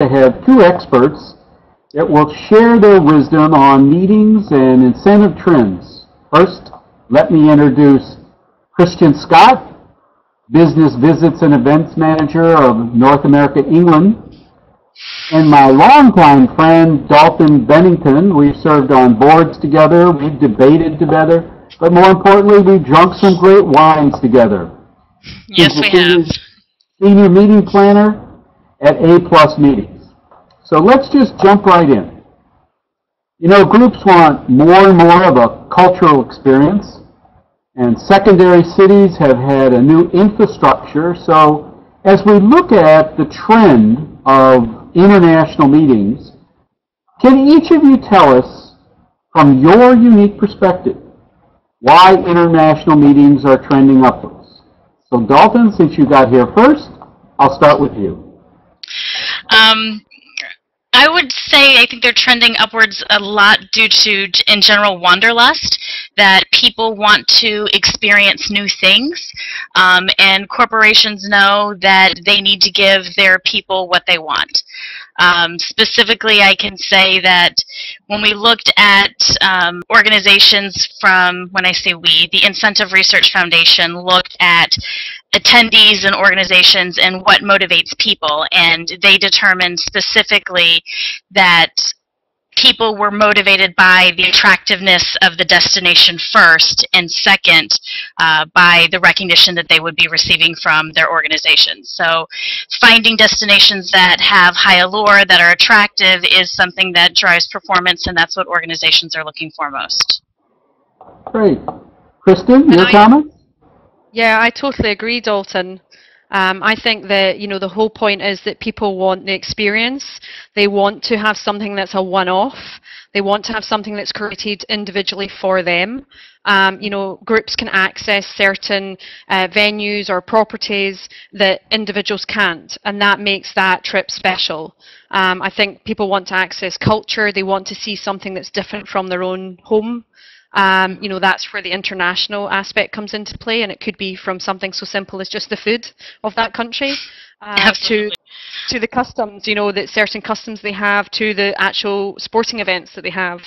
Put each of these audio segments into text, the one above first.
to have two experts that will share their wisdom on meetings and incentive trends. First, let me introduce Christian Scott, Business Visits and Events Manager of North America, England, and my longtime friend, Dalton Bennington. We've served on boards together, we've debated together, but more importantly, we've drunk some great wines together. Yes, we have. Senior meeting planner at A+ Meetings. So let's just jump right in. You know, groups want more and more of a cultural experience, and secondary cities have had a new infrastructure. So as we look at the trend of international meetings, can each of you tell us, from your unique perspective, why international meetings are trending upwards? So Dalton, since you got here first, I'll start with you. I would say I think they're trending upwards a lot due to, in general, wanderlust, that people want to experience new things, and corporations know that they need to give their people what they want. Specifically, I can say that when we looked at organizations from, when I say we, the Incentive Research Foundation looked at attendees and organizations and what motivates people, and they determined specifically that people were motivated by the attractiveness of the destination first, and second, by the recognition that they would be receiving from their organization. So finding destinations that have high allure, that are attractive, is something that drives performance, and that's what organizations are looking for most. Great. Kristen, your comments? Yeah, I totally agree, Dalton. I think that, you know, the whole point is that people want the experience. They want to have something that's a one-off. They want to have something that's created individually for them. You know, groups can access certain venues or properties that individuals can't, and that makes that trip special. I think people want to access culture. They want to see something that's different from their own home. You know, that's where the international aspect comes into play, and it could be from something so simple as just the food of that country to the customs, you know, that certain customs they have, to the actual sporting events that they have.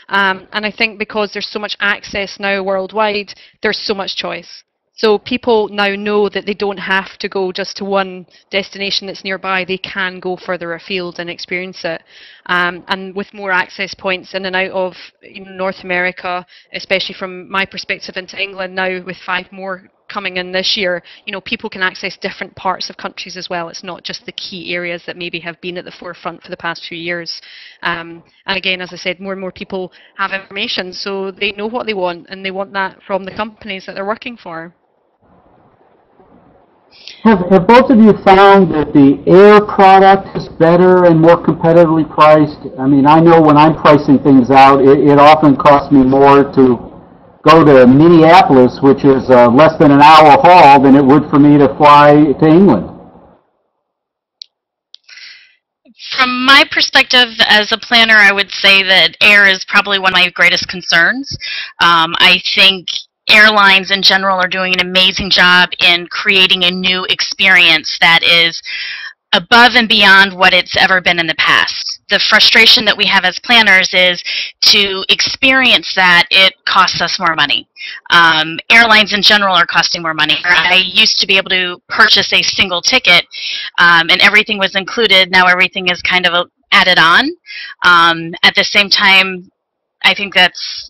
And I think because there's so much access now worldwide, there's so much choice. So people now know that they don't have to go just to one destination that's nearby. They can go further afield and experience it. And with more access points in and out of, you know, North America, especially from my perspective into England now, with 5 more coming in this year, you know, people can access different parts of countries as well. It's not just the key areas that maybe have been at the forefront for the past few years. And again, as I said, more and more people have information, so they know what they want, and they want that from the companies that they're working for. Have both of you found that the air product is better and more competitively priced? I mean, I know when I'm pricing things out, it often costs me more to go to Minneapolis, which is less than an hour haul, than it would for me to fly to England. From my perspective as a planner, I would say that air is probably one of my greatest concerns. I think airlines in general are doing an amazing job in creating a new experience that is above and beyond what it's ever been in the past. The frustration that we have as planners is to experience that it costs us more money. Airlines in general are costing more money. I used to be able to purchase a single ticket and everything was included. Now everything is kind of added on. At the same time, I think that's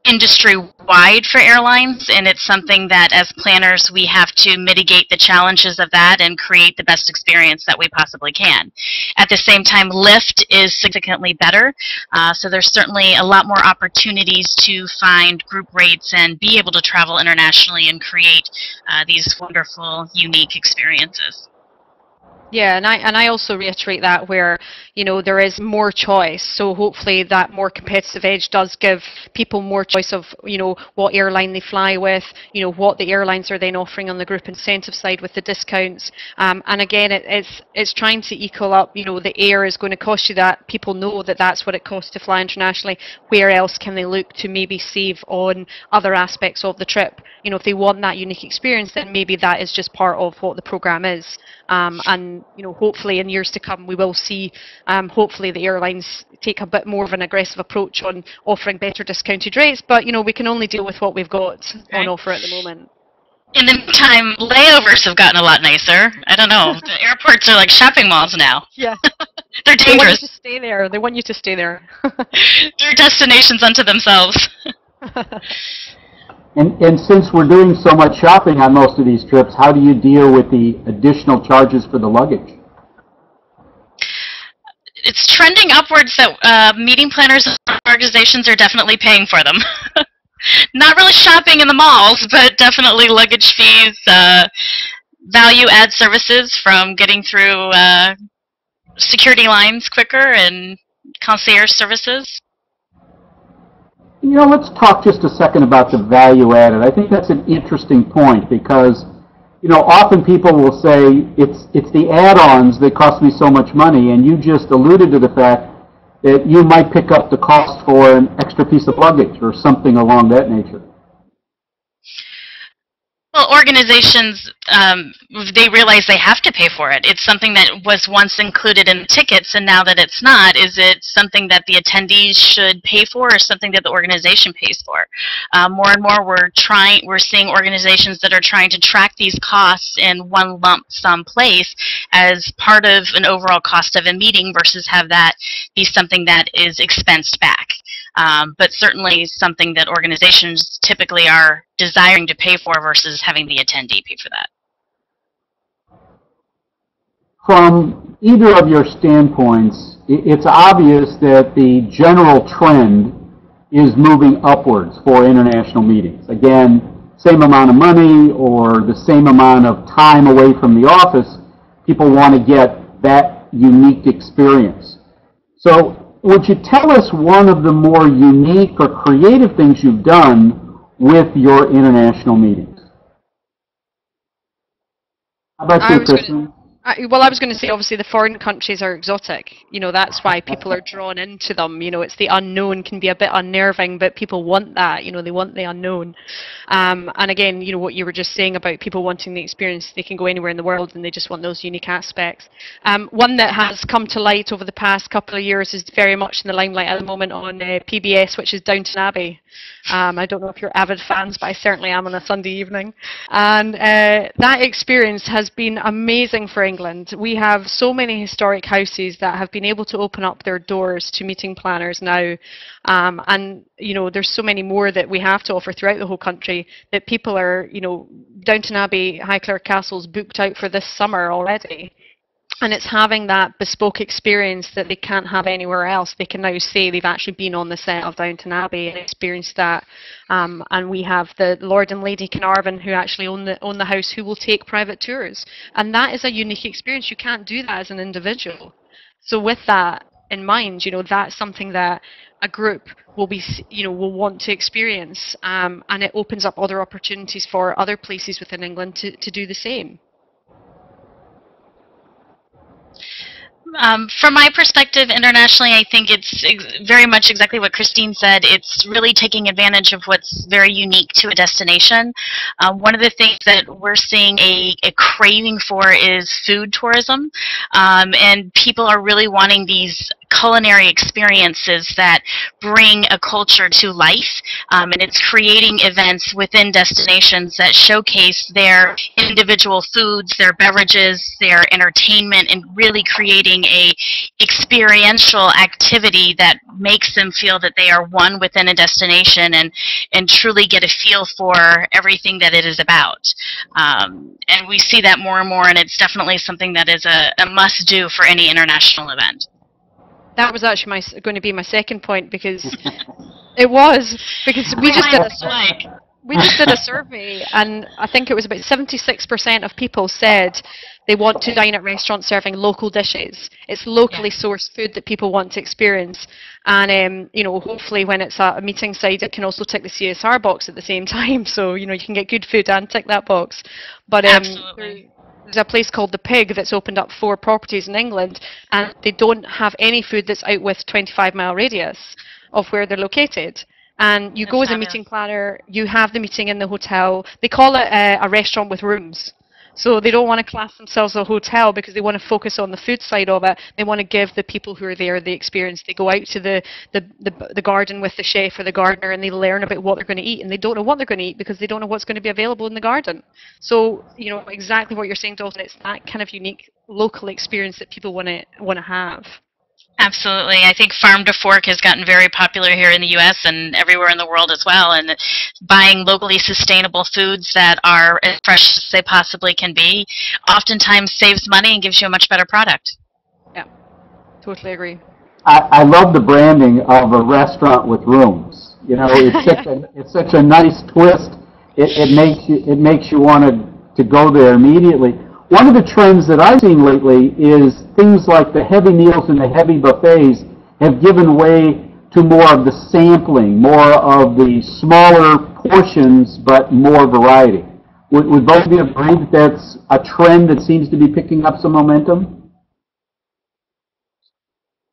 industry-wide for airlines, and it's something that as planners we have to mitigate the challenges of that and create the best experience that we possibly can. At the same time, Lyft is significantly better, so there's certainly a lot more opportunities to find group rates and be able to travel internationally and create these wonderful, unique experiences. Yeah, and I also reiterate that where, you know, there is more choice. So hopefully that more competitive edge does give people more choice of, you know, what airline they fly with, you know, what the airlines are then offering on the group incentive side with the discounts. And again, it's trying to equal up, you know, the air is going to cost you that. People know that that's what it costs to fly internationally. Where else can they look to maybe save on other aspects of the trip? You know, if they want that unique experience, then maybe that is just part of what the program is. And hopefully in years to come we will see, hopefully the airlines take a bit more of an aggressive approach on offering better discounted rates, but we can only deal with what we've got on offer at the moment. In the meantime, layovers have gotten a lot nicer. I don't know. The airports are like shopping malls now. Yeah. They're They want you dangerous. to stay there. They want you to stay there. They're destinations unto themselves. And since we're doing so much shopping on most of these trips, how do you deal with the additional charges for the luggage? It's trending upwards that meeting planners and organizations are definitely paying for them. Not really shopping in the malls, but definitely luggage fees, value add services from getting through security lines quicker, and concierge services. Let's talk just a second about the value added. I think that's an interesting point because, often people will say it's the add-ons that cost me so much money, and you just alluded to the fact that you might pick up the cost for an extra piece of luggage or something along that nature. Well, organizations, they realize they have to pay for it. It's something that was once included in the tickets, and now that it's not, is it something that the attendees should pay for, or something that the organization pays for? More and more, we're seeing organizations that are trying to track these costs in one lump sum place as part of an overall cost of a meeting, versus have that be something that is expensed back. But certainly something that organizations typically are desiring to pay for versus having the attendee pay for that. From either of your standpoints, it's obvious that the general trend is moving upwards for international meetings. Again, same amount of money or the same amount of time away from the office, people want to get that unique experience. So, would you tell us one of the more unique or creative things you've done with your international meetings? How about you, Kristen? Well, I was going to say, obviously, the foreign countries are exotic. That's why people are drawn into them. It's the unknown can be a bit unnerving, but people want that. They want the unknown. And again, what you were just saying about people wanting the experience, they can go anywhere in the world and they just want those unique aspects. One that has come to light over the past couple of years is very much in the limelight at the moment on PBS, which is Downton Abbey. I don't know if you're avid fans, but I certainly am on a Sunday evening. And that experience has been amazing for England. We have so many historic houses that have been able to open up their doors to meeting planners now. And, there's so many more that we have to offer throughout the whole country that people are, Downton Abbey, Highclere Castle's booked out for this summer already. And it's having that bespoke experience that they can't have anywhere else. They can now say they've actually been on the set of Downton Abbey and experienced that. And we have the Lord and Lady Carnarvon who actually own the house, who will take private tours. And that is a unique experience. You can't do that as an individual. So with that in mind, that's something that a group will be, will want to experience. And it opens up other opportunities for other places within England to do the same. From my perspective, internationally, I think it's very much exactly what Christine said. It's really taking advantage of what's very unique to a destination. One of the things that we're seeing a craving for is food tourism, and people are really wanting these culinary experiences that bring a culture to life, and it's creating events within destinations that showcase their individual foods, their beverages, their entertainment, and really creating a experiential activity that makes them feel that they are one within a destination and truly get a feel for everything that it is about. And we see that more and more, and it's definitely something that is a must-do for any international event. That was actually going to be my second point, because it was, because we just did a survey, and I think it was about 76% of people said they want to dine at restaurants serving local dishes. It's locally sourced food that people want to experience. And, hopefully when it's a meeting side, it can also tick the CSR box at the same time. So, you can get good food and tick that box. But Absolutely. There's a place called The Pig that's opened up 4 properties in England, and they don't have any food that's out with 25-mile radius of where they're located. And you go as a meeting planner, you have the meeting in the hotel. They call it a restaurant with rooms. So they don't want to class themselves a hotel because they want to focus on the food side of it. They want to give the people who are there the experience. They go out to the garden with the chef or the gardener and they learn about what they're going to eat, and they don't know what they're going to eat because they don't know what's going to be available in the garden. So, you know, exactly what you're saying, Dalton, it's that kind of unique local experience that people want to have. Absolutely. I think farm to fork has gotten very popular here in the U.S. and everywhere in the world as well. And buying locally sustainable foods that are as fresh as they possibly can be oftentimes saves money and gives you a much better product. Yeah, totally agree. I love the branding of a restaurant with rooms. You know, it's such a nice twist. It makes you want to go there immediately. One of the trends that I've seen lately is things like the heavy meals and the heavy buffets have given way to more of the sampling, more of the smaller portions, but more variety. Would both of you agree that that's a trend that seems to be picking up some momentum?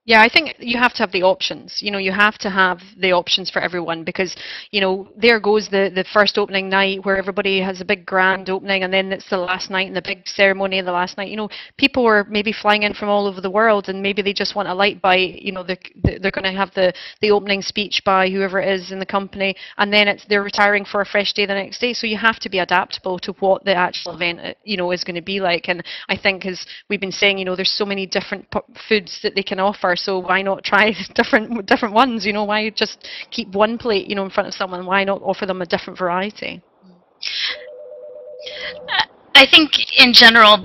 Yeah, I think you have to have the options. You know, you have to have the options for everyone because, you know, there goes the first opening night where everybody has a big grand opening and then it's the last night and the big ceremony of the last night. You know, people are maybe flying in from all over the world and maybe they just want a light bite. You know, they're going to have the opening speech by whoever it is in the company, and then they're retiring for a fresh day the next day. So you have to be adaptable to what the actual event, you know, is going to be like. And I think, as we've been saying, you know, there's so many different foods that they can offer. So why not try different ones? You know, why just keep one plate, you know, in front of someone? Why not offer them a different variety? I think in general,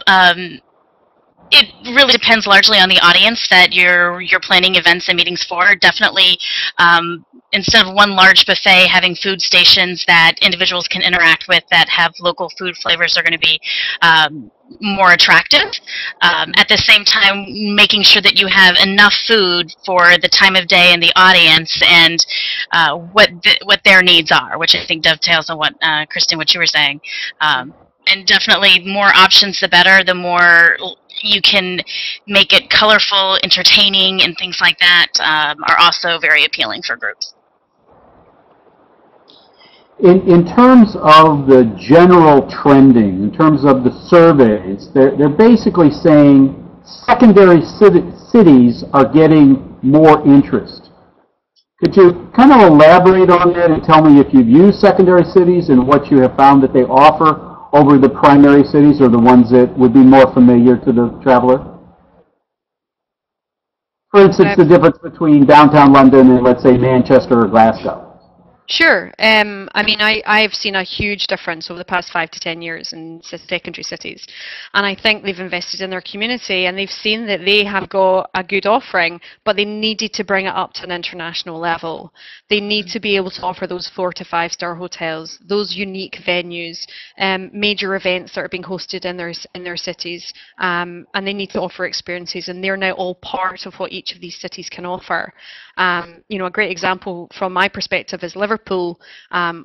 it really depends largely on the audience that you're planning events and meetings for. Definitely, instead of one large buffet, having food stations that individuals can interact with that have local food flavors are going to be more attractive. At the same time, making sure that you have enough food for the time of day and the audience and what their needs are, which I think dovetails on what Kristen, what you were saying. And definitely more options the better, the more you can make it colorful, entertaining, and things like that are also very appealing for groups. In terms of the general trending, in terms of the surveys, they're basically saying secondary cities are getting more interest. Could you kind of elaborate on that and tell me if you've used secondary cities and what you have found that they offer over the primary cities or the ones that would be more familiar to the traveler? For instance, the difference between downtown London and, let's say, Manchester or Glasgow. Sure. I mean, I've seen a huge difference over the past 5 to 10 years in secondary cities. And I think they've invested in their community and they've seen that they have got a good offering, but they needed to bring it up to an international level. They need to be able to offer those 4 to 5 star hotels, those unique venues, major events that are being hosted in their cities, and they need to offer experiences, and they're now all part of what each of these cities can offer. You know, a great example from my perspective is Liverpool,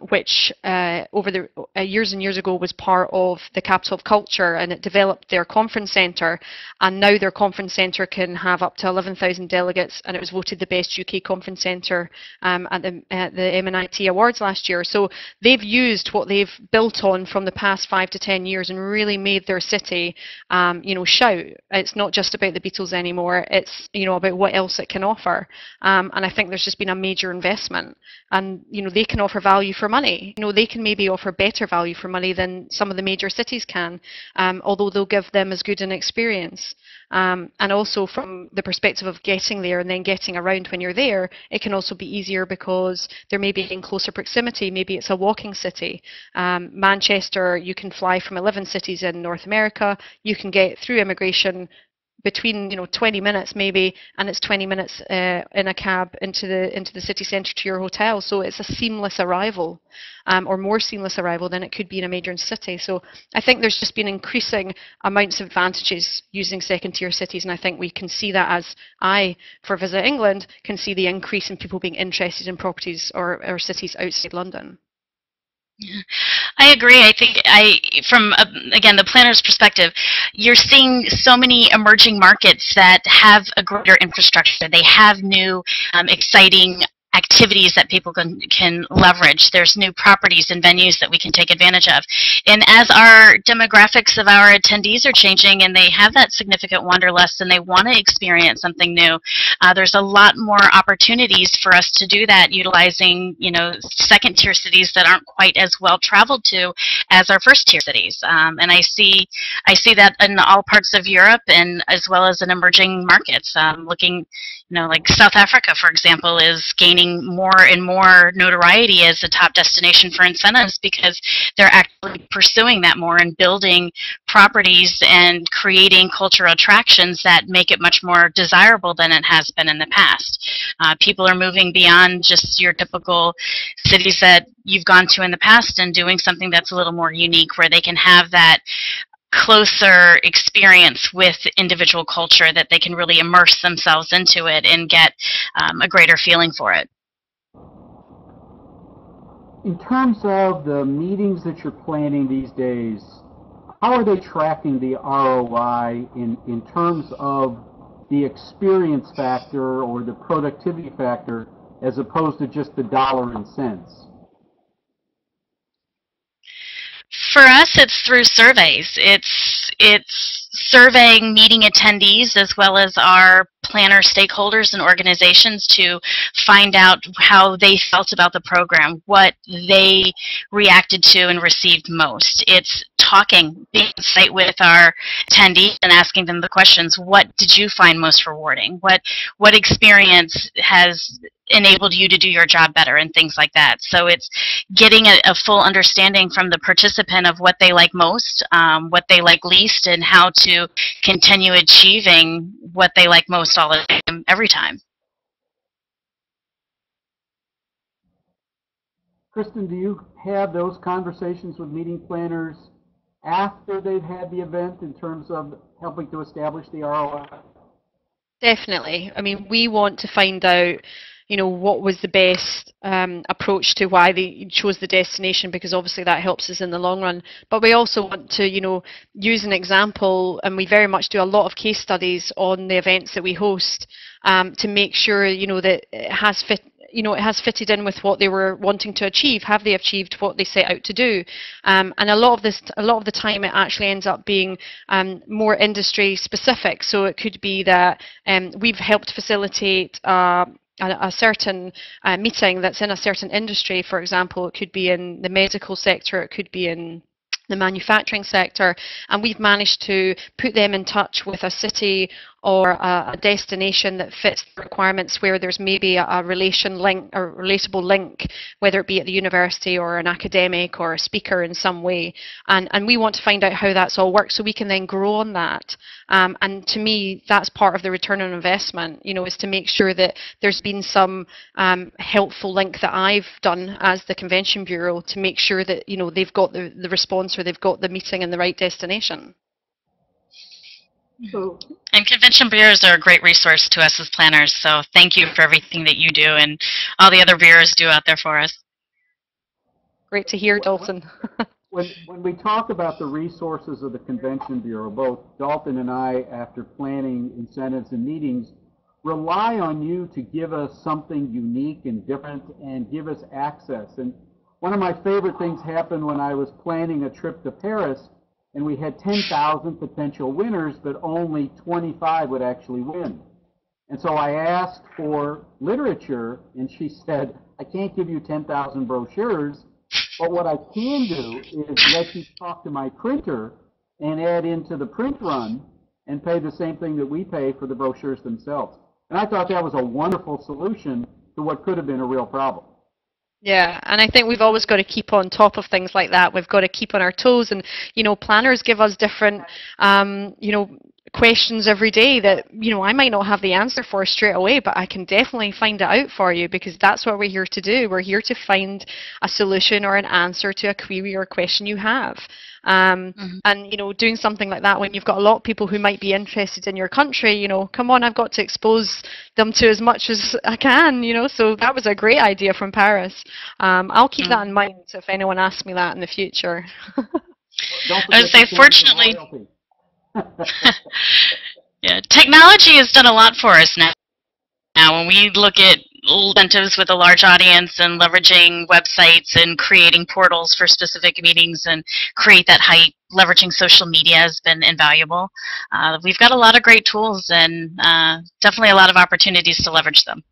which over the years and years ago was part of the Capital of Culture, and it developed their conference centre, and now their conference centre can have up to 11,000 delegates, and it was voted the best UK conference centre at the MNIT Awards last year. So they've used what they've built on from the past 5 to 10 years and really made their city, you know, shout. It's not just about the Beatles anymore. It's, you know, about what else it can offer. And I think there's just been a major investment, and you know, they can offer value for money. You know, they can maybe offer better value for money than some of the major cities can, although they'll give them as good an experience. And also from the perspective of getting there and then getting around when you're there, it can also be easier because they're maybe in closer proximity. Maybe it's a walking city. Manchester, you can fly from 11 cities in North America. You can get through immigration between, you know, 20 minutes maybe, and it's 20 minutes in a cab into the city centre to your hotel. So it's a seamless arrival, or more seamless arrival than it could be in a major city. So I think there's just been increasing amounts of advantages using second tier cities, and I think we can see that as for Visit England, can see the increase in people being interested in properties or cities outside London. I agree. I think from again, the planner's perspective, you're seeing so many emerging markets that have a greater infrastructure. They have new, exciting activities that people can leverage. There's new properties and venues that we can take advantage of. And as our demographics of our attendees are changing and they have that significant wanderlust and they want to experience something new, there's a lot more opportunities for us to do that utilizing, you know, second-tier cities that aren't quite as well traveled to as our first-tier cities. And I see that in all parts of Europe and as well as in emerging markets. Looking, you know, like South Africa, for example, is gaining more and more notoriety as a top destination for incentives because they're actually pursuing that more and building properties and creating cultural attractions that make it much more desirable than it has been in the past. People are moving beyond just your typical cities that you've gone to in the past and doing something that's a little more unique where they can have that closer experience with individual culture, that they can really immerse themselves into it and get a greater feeling for it. In terms of the meetings that you're planning these days, how are they tracking the ROI in terms of the experience factor or the productivity factor as opposed to just the dollar and cents? For us, it's through surveys. It's surveying meeting attendees as well as our planner stakeholders and organizations to find out how they felt about the program, what they reacted to and received most. It's talking, being on site with our attendees and asking them the questions. What did you find most rewarding? What experience has enabled you to do your job better and things like that. So it's getting a full understanding from the participant of what they like most, what they like least, and how to continue achieving what they like most all the time, every time. Kristen, do you have those conversations with meeting planners after they've had the event in terms of helping to establish the ROI? Definitely. I mean, we want to find out, you know, what was the best approach to why they chose the destination, because obviously that helps us in the long run. But we also want to, you know, use an example, and we very much do a lot of case studies on the events that we host to make sure, you know, that it has fitted in with what they were wanting to achieve. Have they achieved what they set out to do? And a lot of the time it actually ends up being more industry specific. So it could be that we've helped facilitate a certain meeting that's in a certain industry. For example, it could be in the medical sector, it could be in the manufacturing sector, and we've managed to put them in touch with a city or a destination that fits the requirements, where there's maybe a relatable link, whether it be at the university or an academic or a speaker in some way. And we want to find out how that's all works so we can then grow on that. And to me, that's part of the return on investment, you know, is to make sure that there's been some helpful link that I've done as the Convention Bureau to make sure that, you know, they've got the response, or they've got the meeting in the right destination. And convention bureaus are a great resource to us as planners, so thank you for everything that you do and all the other bureaus do out there for us. Great to hear, Dalton. When we talk about the resources of the Convention Bureau, both Dalton and I, after planning incentives and meetings, rely on you to give us something unique and different and give us access. And one of my favorite things happened when I was planning a trip to Paris, and we had 10,000 potential winners, but only 25 would actually win. And so I asked for literature, and she said, I can't give you 10,000 brochures, but what I can do is let you talk to my printer and add into the print run and pay the same thing that we pay for the brochures themselves. And I thought that was a wonderful solution to what could have been a real problem. Yeah, and I think we've always got to keep on top of things like that. We've got to keep on our toes, and, you know, planners give us different, you know, questions every day that, you know, I might not have the answer for straight away, but I can definitely find it out for you, because that's what we're here to do. We're here to find a solution or an answer to a query or a question you have. And, you know, doing something like that when you've got a lot of people who might be interested in your country, you know, come on, I've got to expose them to as much as I can, you know. So that was a great idea from Paris. I'll keep that in mind if anyone asks me that in the future. I would say, fortunately, yeah, technology has done a lot for us now. Now, when we look at incentives with a large audience and leveraging websites and creating portals for specific meetings and create that hype. Leveraging social media has been invaluable. We've got a lot of great tools and definitely a lot of opportunities to leverage them.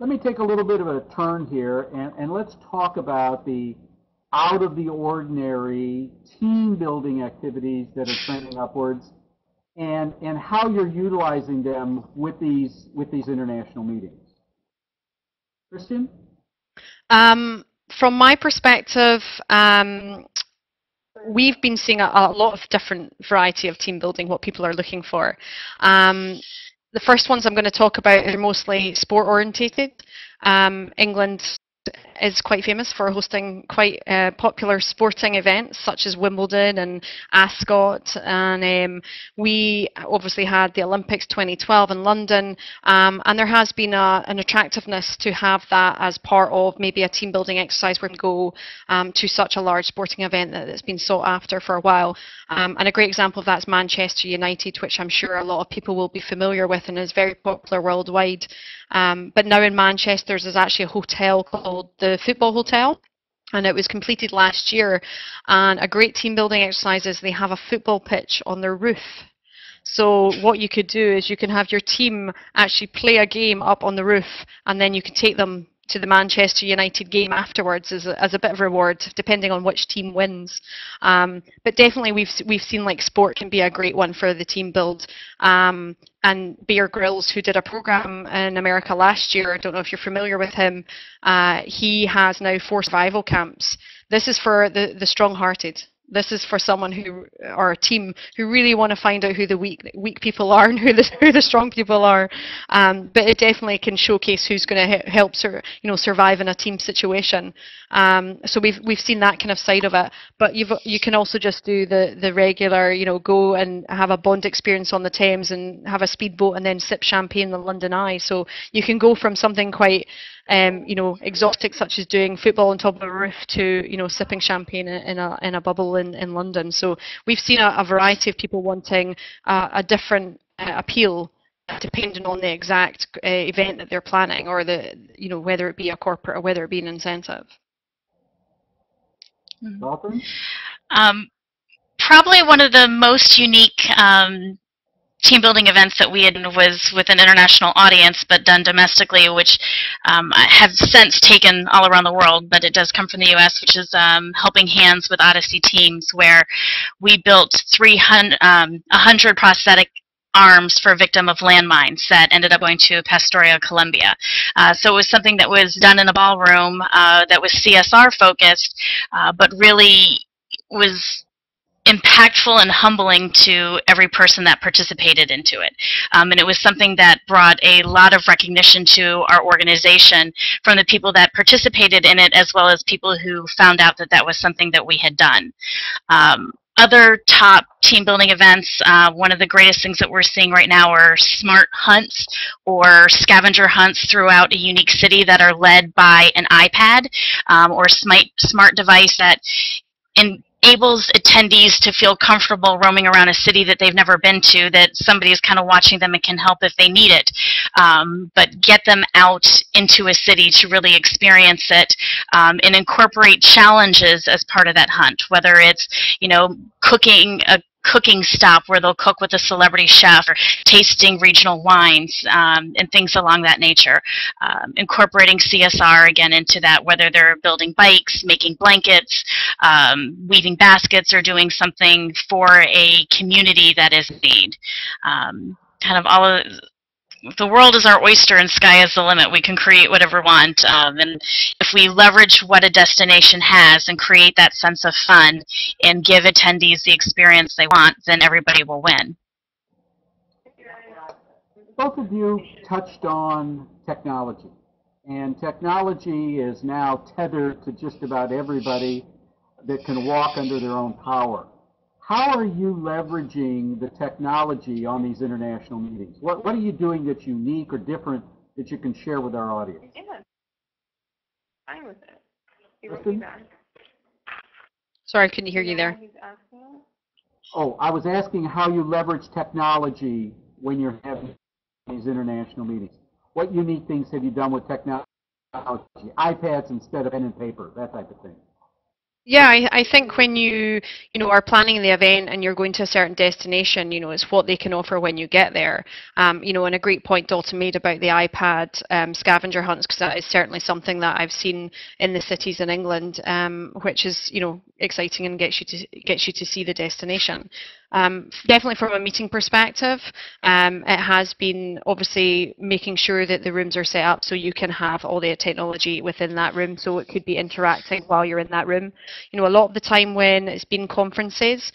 Let me take a little bit of a turn here, and let's talk about the out of the ordinary team building activities that are trending upwards, and how you're utilizing them with these international meetings. Christian? From my perspective, we've been seeing a lot of different variety of team building, what people are looking for. The first ones I'm going to talk about are mostly sport orientated. England is quite famous for hosting quite popular sporting events such as Wimbledon and Ascot, and we obviously had the Olympics 2012 in London, and there has been an attractiveness to have that as part of maybe a team building exercise where we go to such a large sporting event that's been sought after for a while. And a great example of that is Manchester United, which I'm sure a lot of people will be familiar with and is very popular worldwide. But now in Manchester there's actually a hotel called the Football Hotel, and it was completed last year. And a great team building exercise is they have a football pitch on their roof. So what you could do is you can have your team actually play a game up on the roof, and then you can take them to the Manchester United game afterwards as a bit of reward, depending on which team wins. But definitely we've seen like sport can be a great one for the team build. And Bear Grylls, who did a program in America last year, I don't know if you're familiar with him, he has now 4 survival camps. This is for the strong-hearted. This is for someone who, or a team who really want to find out who the weak people are and who the strong people are. But it definitely can showcase who's going to help survive in a team situation. So we've seen that kind of side of it. But you can also just do the regular, go and have a bond experience on the Thames and have a speedboat and then sip champagne in the London Eye. So you can go from something quite exotic, such as doing football on top of a roof, to sipping champagne in a bubble in London. So we've seen a variety of people wanting a different appeal depending on the exact event that they're planning, or whether it be a corporate or whether it be an incentive. Probably one of the most unique team building events that we had was with an international audience, but done domestically, which I have since taken all around the world, but it does come from the U.S., which is Helping Hands with Odyssey Teams, where we built 100 prosthetic arms for a victim of landmines that ended up going to Pastoria, Colombia. So it was something that was done in a ballroom that was CSR focused, but really was impactful and humbling to every person that participated into it. And it was something that brought a lot of recognition to our organization from the people that participated in it, as well as people who found out that that was something that we had done. Other top team building events, one of the greatest things that we're seeing right now are smart hunts or scavenger hunts throughout a unique city that are led by an iPad or smart device that enables attendees to feel comfortable roaming around a city that they've never been to, that somebody is kind of watching them and can help if they need it, but get them out into a city to really experience it, and incorporate challenges as part of that hunt, whether it's cooking stop where they'll cook with a celebrity chef, or tasting regional wines, and things along that nature. Incorporating CSR again into that, whether they're building bikes, making blankets, weaving baskets, or doing something for a community that is in need. Kind of all of the world is our oyster and sky is the limit. We can create whatever we want. And if we leverage what a destination has and create that sense of fun and give attendees the experience they want, then everybody will win. Both of you touched on technology. And technology is now tethered to just about everybody that can walk under their own power. How are you leveraging the technology on these international meetings? What are you doing that's unique or different that you can share with our audience? Yeah, fine with it. You wrote me back. Sorry, I couldn't hear you there. Oh, I was asking how you leverage technology when you're having these international meetings. What unique things have you done with technology? iPads instead of pen and paper, that type of thing. Yeah, I think when you know, are planning the event and you're going to a certain destination, you know, it's what they can offer when you get there. You know, and a great point Dalton made about the iPad scavenger hunts, because that is certainly something that I've seen in the cities in England, which is, you know, exciting and gets you to see the destination. Definitely from a meeting perspective, it has been obviously making sure that the rooms are set up so you can have all the technology within that room, so it could be interacting while you're in that room. You know, a lot of the time when it's been conferences,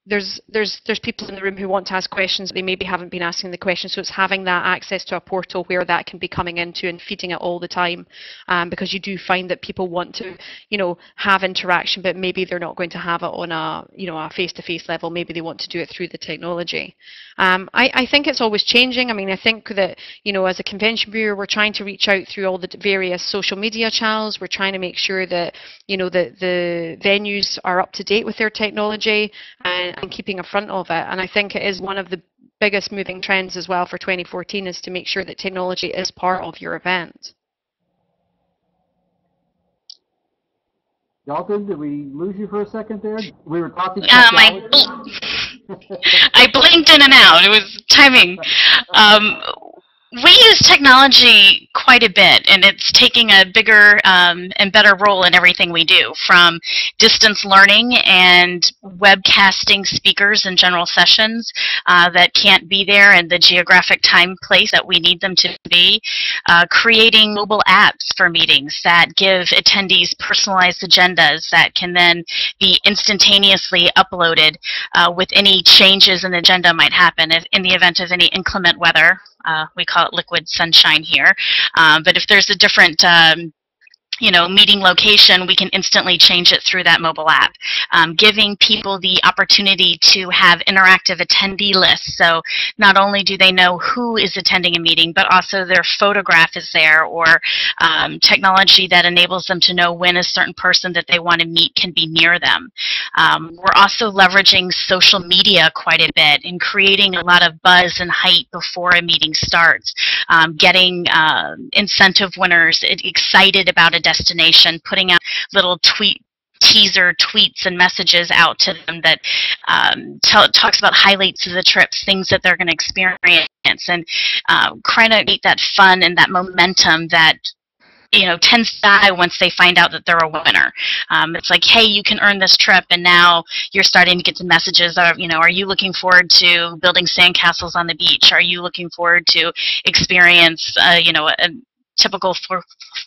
there's people in the room who want to ask questions, they maybe haven't been asking the questions, so it's having that access to a portal where that can be coming into and feeding it all the time, because you do find that people want to, you know, have interaction, but maybe they're not going to have it on a, you know, a face-to-face level. Maybe they want to do it through the technology. I think it's always changing. I mean, I think that, you know, as a convention bureau, we're trying to reach out through all the various social media channels. We're trying to make sure that, you know, that the venues are up to date with their technology, and keeping a front of it. And I think it is one of the biggest moving trends as well for 2014, is to make sure that technology is part of your event. Dalton, did we lose you for a second there? We were talking technology. I blinked in and out. It was timing. We use technology quite a bit, and it's taking a bigger and better role in everything we do, from distance learning and webcasting speakers and general sessions that can't be there in the geographic time place that we need them to be, creating mobile apps for meetings that give attendees personalized agendas that can then be instantaneously uploaded with any changes an agenda might happen in the event of any inclement weather. We call it liquid sunshine here. But if there's a different you know, meeting location, we can instantly change it through that mobile app, giving people the opportunity to have interactive attendee lists. So not only do they know who is attending a meeting, but also their photograph is there, or technology that enables them to know when a certain person that they want to meet can be near them. We're also leveraging social media quite a bit and creating a lot of buzz and hype before a meeting starts, getting incentive winners excited about a destination, putting out little teaser tweets and messages out to them that talks about highlights of the trips, things that they're going to experience, and trying to meet that fun and that momentum that, you know, tends to die once they find out that they're a winner. It's like, hey, you can earn this trip, and now you're starting to get the messages of, you know, are you looking forward to building sandcastles on the beach? Are you looking forward to experience, you know, a typical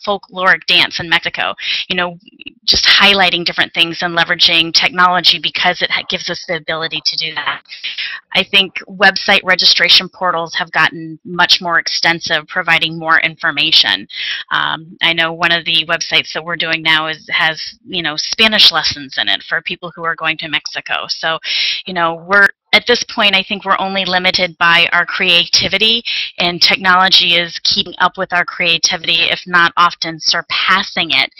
folkloric dance in Mexico? You know, just highlighting different things and leveraging technology because it gives us the ability to do that. I think website registration portals have gotten much more extensive, providing more information. I know one of the websites that we're doing now has, you know, Spanish lessons in it for people who are going to Mexico. So, you know, at this point, I think we're only limited by our creativity, and technology is keeping up with our creativity, if not often surpassing it,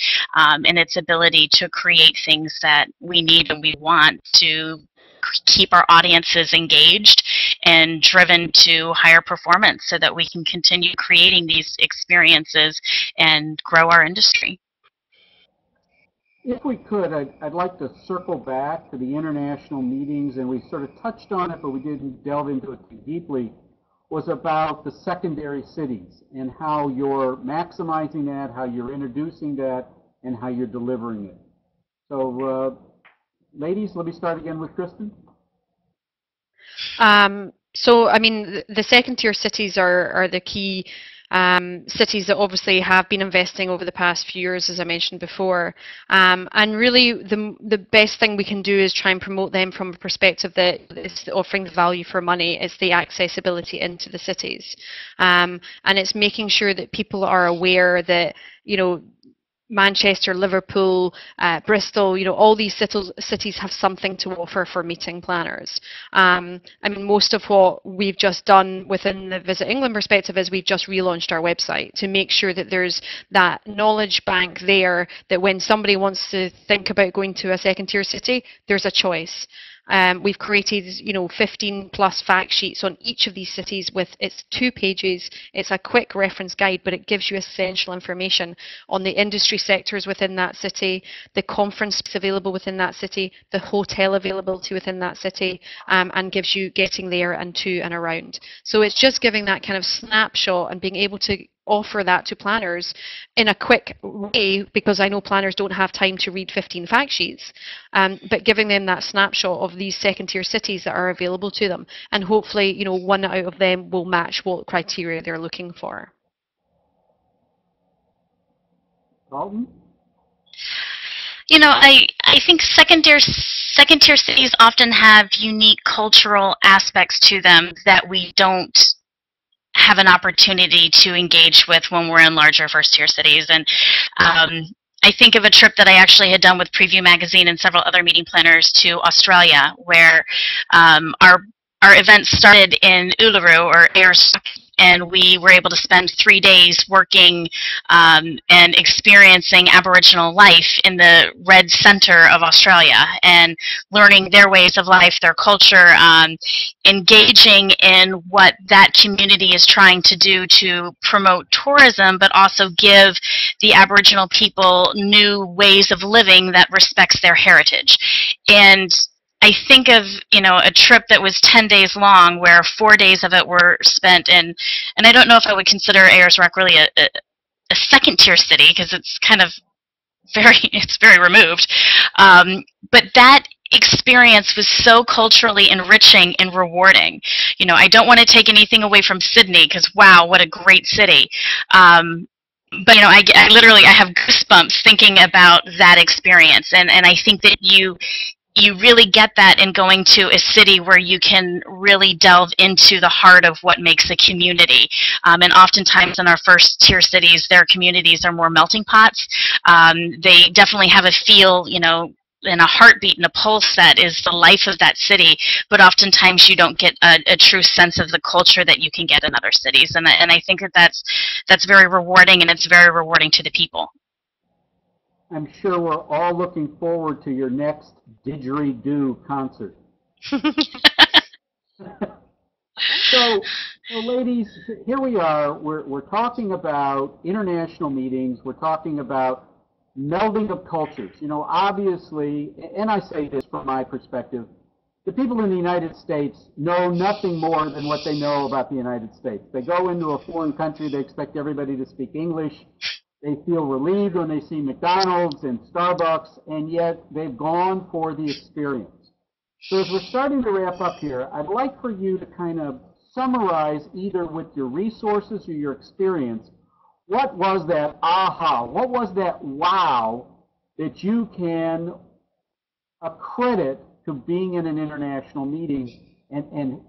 in its ability to create things that we need and we want to keep our audiences engaged and driven to higher performance, so that we can continue creating these experiences and grow our industry. If we could, I'd like to circle back to the international meetings, and we sort of touched on it, but we didn't delve into it too deeply, was about the secondary cities and how you're maximizing that, how you're introducing that, and how you're delivering it. So, ladies, let me start again with Kristen. So, I mean, the second-tier cities are the key cities that obviously have been investing over the past few years, as I mentioned before. And really, the best thing we can do is try and promote them from a perspective that is offering the value for money. It's the accessibility into the cities. And it's making sure that people are aware that, you know, Manchester, Liverpool, Bristol, you know, all these cities have something to offer for meeting planners. I mean, most of what we've just done within the Visit England perspective is we've just relaunched our website to make sure that there's that knowledge bank there, that when somebody wants to think about going to a second tier city, there's a choice. We've created, 15 plus fact sheets on each of these cities with it's 2 pages. It's a quick reference guide, but it gives you essential information on the industry sectors within that city, the conference available within that city, the hotel availability within that city, and gives you getting there and to and around. So it's just giving that kind of snapshot and being able to offer that to planners in a quick way, because I know planners don't have time to read 15 fact sheets, but giving them that snapshot of these second tier cities that are available to them, and hopefully one out of them will match what criteria they're looking for. Dalton? I think second tier cities often have unique cultural aspects to them that we don't have an opportunity to engage with when we're in larger first tier cities. And I think of a trip that I actually had done with Prevue magazine and several other meeting planners to Australia, where our event started in Uluru, or Ayers, and we were able to spend 3 days working and experiencing Aboriginal life in the red center of Australia and learning their ways of life, their culture, engaging in what that community is trying to do to promote tourism, but also give the Aboriginal people new ways of living that respects their heritage. And I think of, a trip that was 10 days long, where 4 days of it were spent in, and I don't know if I would consider Ayers Rock really a second tier city, because it's kind of it's very removed. But that experience was so culturally enriching and rewarding. I don't want to take anything away from Sydney, because wow, what a great city. But I have goosebumps thinking about that experience, and I think that you really get that in going to a city where you can really delve into the heart of what makes a community. And oftentimes in our first tier cities, their communities are more melting pots. They definitely have a feel, and a heartbeat and a pulse that is the life of that city, but oftentimes you don't get a true sense of the culture that you can get in other cities. And I think that's very rewarding, and it's very rewarding to the people. I'm sure we're all looking forward to your next didgeridoo concert. So, ladies, here we are. We're talking about international meetings. We're talking about melding of cultures. Obviously, and I say this from my perspective, the people in the United States know nothing more than what they know about the United States. They go into a foreign country, they expect everybody to speak English. They feel relieved when they see McDonald's and Starbucks, and yet they've gone for the experience. So as we're starting to wrap up here, I'd like for you to kind of summarize, either with your resources or your experience, what was that aha, what was that wow that you can accredit to being in an international meeting and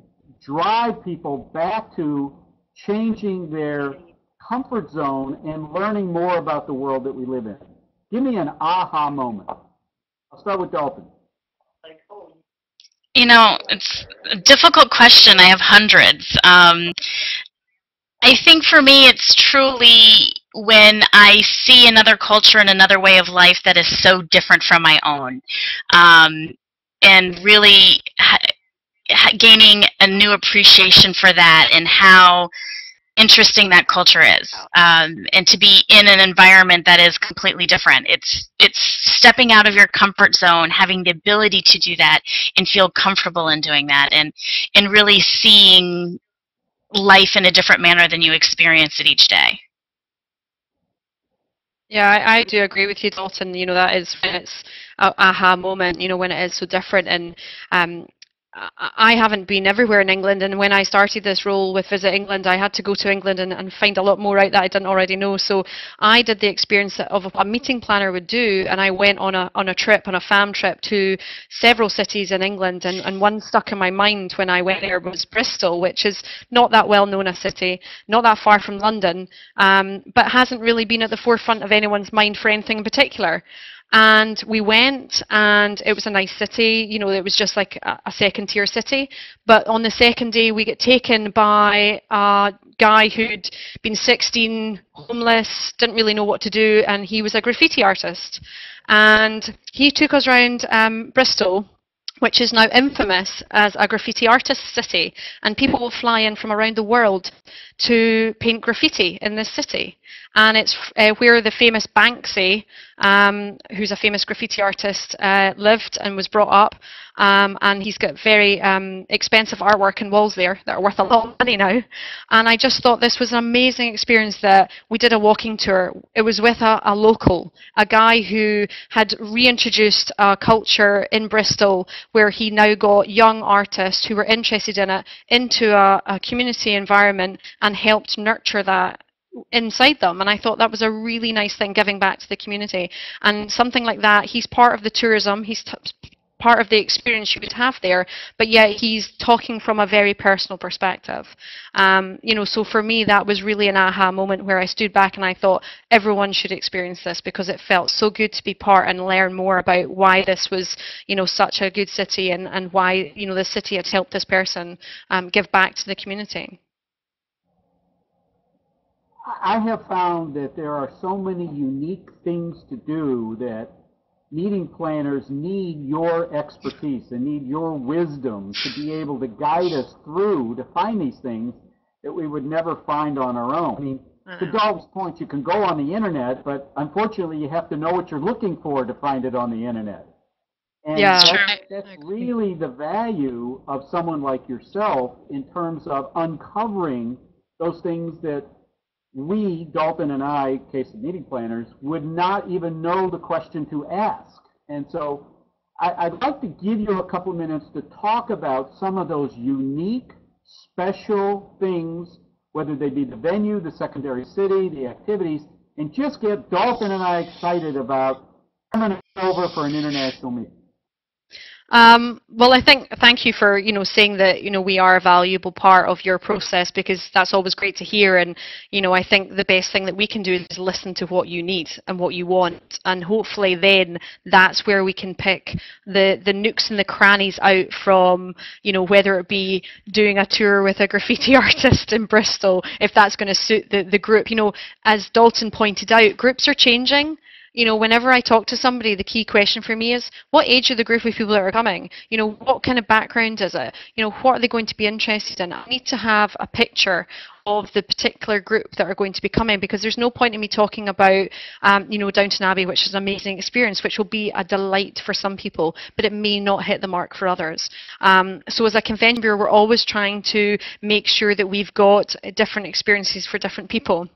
drive people back to changing their comfort zone and learning more about the world that we live in. Give me an aha moment. I'll start with Dalton. It's a difficult question. I have hundreds. I think for me it's truly when I see another culture and another way of life that is so different from my own, and really gaining a new appreciation for that and how interesting that culture is, and to be in an environment that is completely different. It's stepping out of your comfort zone, having the ability to do that and feel comfortable in doing that, and really seeing life in a different manner than you experience it each day. Yeah, I do agree with you, Dalton. That is when it's a aha moment, when it is so different. And I haven't been everywhere in England, and when I started this role with Visit England, I had to go to England and find a lot more out that I didn't already know. So I did the experience of a meeting planner would do, and I went on a trip, on a fam trip, to several cities in England, and one stuck in my mind when I went there was Bristol, which is not that well known a city, not that far from London, but hasn't really been at the forefront of anyone's mind for anything in particular. And we went, and it was a nice city, it was just like a second tier city. But on the second day, we get taken by a guy who'd been 16, homeless, didn't really know what to do, and he was a graffiti artist. And he took us around Bristol, which is now infamous as a graffiti artist city, and people will fly in from around the world to paint graffiti in this city. And it's where the famous Banksy, who's a famous graffiti artist, lived and was brought up. And he's got very expensive artwork and walls there that are worth a lot of money now. And I just thought this was an amazing experience that we did a walking tour. It was with a local, a guy who had reintroduced a culture in Bristol where he now got young artists who were interested in it into a community environment and helped nurture that inside them. And I thought that was a really nice thing, giving back to the community. And something like that, he's part of the tourism, he's part of the experience you would have there, but yet he's talking from a very personal perspective. You know, so for me that was really an aha moment where I stood back and I thought everyone should experience this, because it felt so good to be part and learn more about why this was, you know, such a good city, and why, you know, the city had helped this person give back to the community. I have found that there are so many unique things to do that meeting planners need your expertise and need your wisdom to be able to guide us through to find these things that we would never find on our own. I mean, to Dalton's point, you can go on the internet, but unfortunately you have to know what you're looking for to find it on the internet. And Yeah, that's really the value of someone like yourself in terms of uncovering those things that we, Dalton and I, case of meeting planners, would not even know the question to ask. And so I'd like to give you a couple of minutes to talk about some of those unique, special things, whether they be the venue, the secondary city, the activities, and just get Dalton and I excited about coming over for an international meeting. Well, thank you for, you know, saying that, you know, we are a valuable part of your process, because that's always great to hear. And, you know, I think the best thing that we can do is listen to what you need and what you want. And hopefully then that's where we can pick the nooks and the crannies out from, you know, whether it be doing a tour with a graffiti artist in Bristol, if that's going to suit the group. You know, as Dalton pointed out, groups are changing. You know, whenever I talk to somebody, the key question for me is, what age are the group of people that are coming? You know, what kind of background is it? You know, what are they going to be interested in? I need to have a picture of the particular group that are going to be coming, because there's no point in me talking about, you know, Downton Abbey, which is an amazing experience, which will be a delight for some people, but it may not hit the mark for others. So as a convention bureau, we're always trying to make sure that we've got different experiences for different people.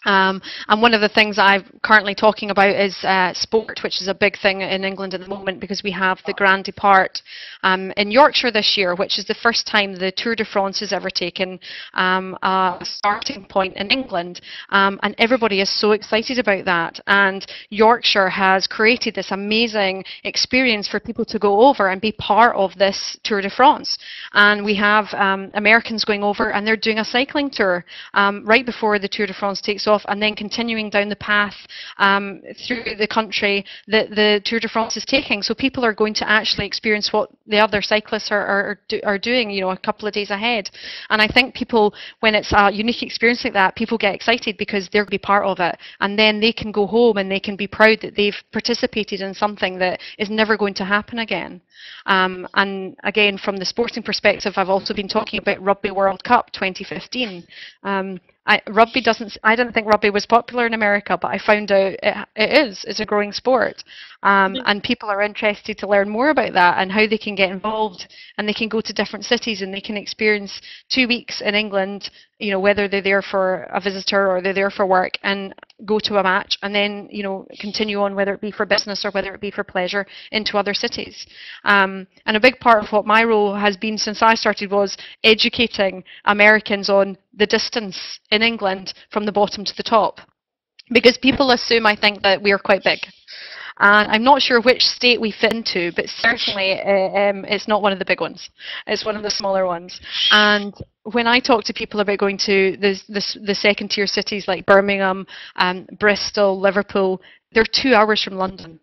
And one of the things I'm currently talking about is sport, which is a big thing in England at the moment, because we have the Grand Depart in Yorkshire this year, which is the first time the Tour de France has ever taken a starting point in England. And everybody is so excited about that. And Yorkshire has created this amazing experience for people to go over and be part of this Tour de France. And we have Americans going over, and they're doing a cycling tour right before the Tour de France takes off, and then continuing down the path through the country that the Tour de France is taking. So people are going to actually experience what the other cyclists are doing, you know, a couple of days ahead. And I think people, when it's a unique experience like that, people get excited because they're going to be part of it, and then they can go home and they can be proud that they've participated in something that is never going to happen again. And again, from the sporting perspective, I've also been talking about Rugby World Cup 2015. I didn't think rugby was popular in America, but I found out it is. It's a growing sport. And people are interested to learn more about that and how they can get involved, and they can go to different cities and they can experience 2 weeks in England, you know, whether they're there for a visitor or they're there for work, and go to a match, and then, you know, continue on, whether it be for business or whether it be for pleasure, into other cities. And a big part of what my role has been since I started was educating Americans on the distance in England from the bottom to the top, because people assume, I think, that we are quite big. And I'm not sure which state we fit into, but certainly it's not one of the big ones. It's one of the smaller ones. And when I talk to people about going to the second tier cities like Birmingham, Bristol, Liverpool, they're 2 hours from London.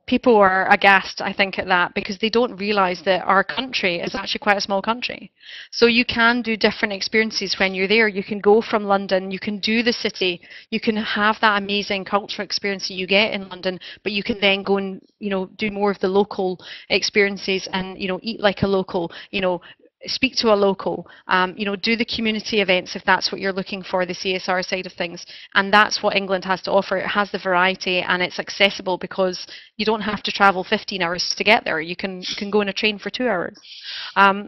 people are aghast, I think, at that because they don't realise that our country is actually quite a small country. So you can do different experiences when you're there. You can go from London, you can do the city, you can have that amazing cultural experience that you get in London, but you can then go and, you know, do more of the local experiences and, you know, eat like a local, you know, speak to a local, you know, do the community events if that's what you're looking for, the CSR side of things. And that's what England has to offer. It has the variety and it's accessible because you don't have to travel 15 hours to get there. You can go on a train for 2 hours.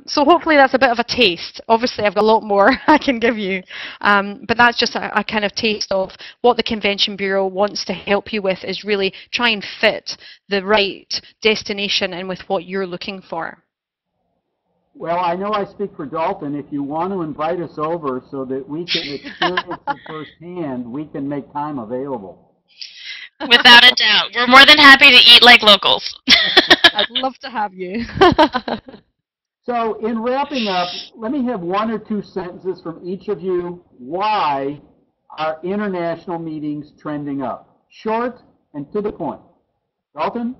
So hopefully that's a bit of a taste. Obviously I've got a lot more I can give you, but that's just a kind of taste of what the Convention Bureau wants to help you with, is really try and fit the right destination in with what you're looking for. Well, I know I speak for Dalton. If you want to invite us over so that we can experience it firsthand, we can make time available. Without a doubt. We're more than happy to eat like locals. I'd love to have you. So in wrapping up, let me have 1 or 2 sentences from each of you. Why are international meetings trending up? Short and to the point. Dalton?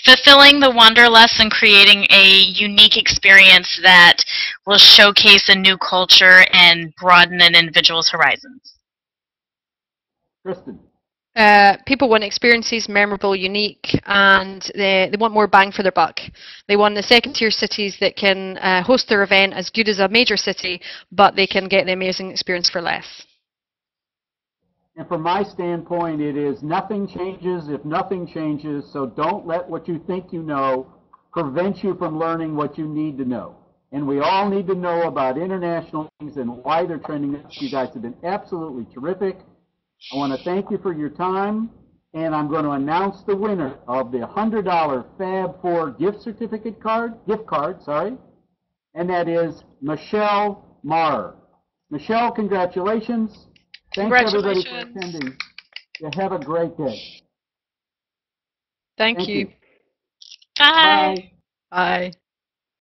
Fulfilling the wanderlust and creating a unique experience that will showcase a new culture and broaden an individual's horizons. Kristen? People want experiences memorable, unique, and they want more bang for their buck. They want the second-tier cities that can host their event as good as a major city, but they can get the amazing experience for less. And from my standpoint, it is nothing changes if nothing changes, so don't let what you think you know prevent you from learning what you need to know. And we all need to know about international things and why they're trending up. You guys have been absolutely terrific. I want to thank you for your time, and I'm going to announce the winner of the $100 Fab4 gift card, and that is Michelle Marr. Michelle, congratulations. Thanks everybody for attending. You have a great day. Thank you. Bye. Bye.